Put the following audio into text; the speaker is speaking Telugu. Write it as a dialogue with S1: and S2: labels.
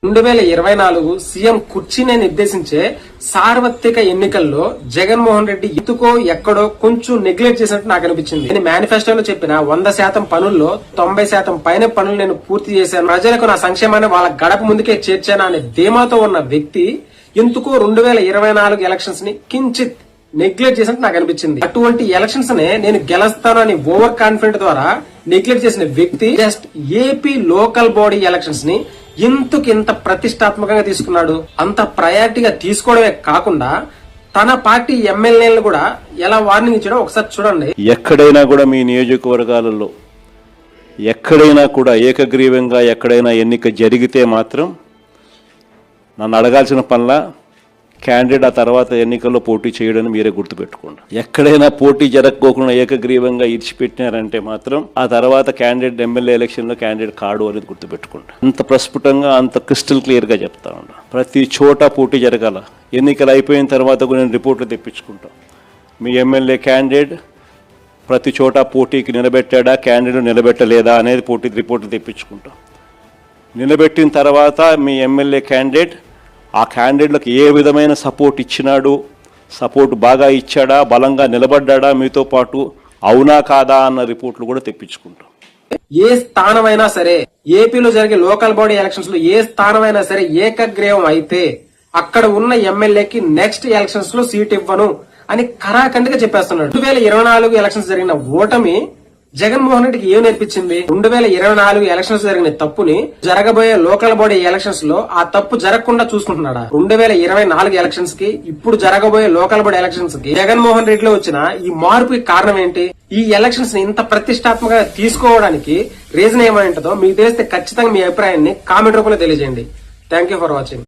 S1: 2024 సీఎం కుర్చీని నిర్దేశించే సార్వత్రిక ఎన్నికల్లో జగన్మోహన్ రెడ్డి ఎందుకో ఎక్కడో కొంచెం నెగ్లెక్ట్ చేసినట్టు నాకు అనిపించింది. నేను మేనిఫెస్టోలో చెప్పిన 100% పనుల్లో 90% పైన పనులు నేను పూర్తి చేశాను, ప్రజలకు నా సంక్షేమాన్ని వాళ్ళ గడప ముందుకే చేర్చాను అనే ధీమాతో ఉన్న వ్యక్తి ఎందుకో 2024 ఎలక్షన్స్ ని కించిత్ నెగ్లెక్ట్ చేసినట్టు నాకు అనిపించింది. అటువంటి ఎలక్షన్స్ నే నేను గెలుస్తానని ఓవర్ కాన్ఫిడెంట్ ద్వారా నెగ్లెక్ట్ చేసిన వ్యక్తి just AP local body elections ని ఇంత ప్రతిష్టాత్మకంగా తీసుకున్నాడు. అంత ప్రయారిటీగా తీసుకోవడమే కాకుండా తన పార్టీ ఎమ్మెల్యేలను కూడా ఎలా వార్నింగ్ ఇచ్చాడో ఒకసారి చూడండి.
S2: ఎక్కడైనా కూడా మీ నియోజకవర్గాలలో ఎక్కడైనా కూడా ఏకగ్రీవంగా ఎక్కడైనా ఎన్నిక జరిగితే మాత్రం నన్ను అడగాల్సిన పనుల క్యాండిడేట్ ఆ తర్వాత ఎన్నికల్లో పోటీ చేయడానికి మీరే గుర్తుపెట్టుకోండి. ఎక్కడైనా పోటీ జరగకోకుండా ఏకగ్రీవంగా ఇడిచిపెట్టినారంటే మాత్రం ఆ తర్వాత క్యాండిడేట్ ఎమ్మెల్యే ఎలక్షన్లో క్యాండిడేట్ కాడు అనేది గుర్తుపెట్టుకోండి. అంత ప్రస్ఫుటంగా అంత క్రిస్టల్ క్లియర్గా చెప్తా ఉన్నా. ప్రతి చోట పోటీ జరగాల. ఎన్నికలు అయిపోయిన తర్వాత కూడా నేను రిపోర్ట్లు తెప్పించుకుంటాం. మీ ఎమ్మెల్యే క్యాండిడేట్ ప్రతి చోట పోటీకి నిలబెట్టాడా, క్యాండిడేట్ నిలబెట్టలేదా అనేది పోటీ రిపోర్ట్లు తెప్పించుకుంటాం. నిలబెట్టిన తర్వాత మీ ఎమ్మెల్యే క్యాండిడేట్ ఆ క్యాండిడేట్లకు ఏ విధమైన సపోర్ట్ ఇచ్చినాడు, సపోర్ట్ బాగా ఇచ్చాడా, బలంగా నిలబడ్డా మీతో పాటు, అవునా కాదా అన్న రిపోర్ట్లు కూడా తెప్పించుకుంటాం.
S1: ఏ స్థానమైనా సరే ఏపీలో జరిగే లోకల్ బాడీ ఎలక్షన్స్ లో ఏ స్థానమైనా సరే ఏకగ్రీవం అయితే అక్కడ ఉన్న ఎమ్మెల్యేకి నెక్స్ట్ ఎలక్షన్స్ లో సీట్ ఇవ్వను అని ఖరాఖండిగా చెప్పేస్తున్నాడు. 2024 ఎలక్షన్స్ జరిగిన ఓటమి జగన్మోహన్ రెడ్డికి ఏం నేర్పించింది? 2024 ఎలక్షన్స్ జరిగిన తప్పుని జరగబోయే లోకల్ బాడీ ఎలక్షన్స్ లో ఆ తప్పు జరగకుండా చూసుకుంటున్నాడా? 2024 ఎలక్షన్స్ కి ఇప్పుడు జరగబోయే లోకల్ బాడీ ఎలక్షన్స్ కి జగన్మోహన్ రెడ్డిలో వచ్చిన ఈ మార్పుకి కారణం ఏంటి? ఈ ఎలక్షన్స్ ని ఇంత ప్రతిష్టాత్మకంగా తీసుకోవడానికి రీజన్ ఏమై ఉంటుందో మీకు తెలిస్తే ఖచ్చితంగా మీ అభిప్రాయాన్ని కామెంట్ రూపంలో తెలియజేయండి. Thank you for watching.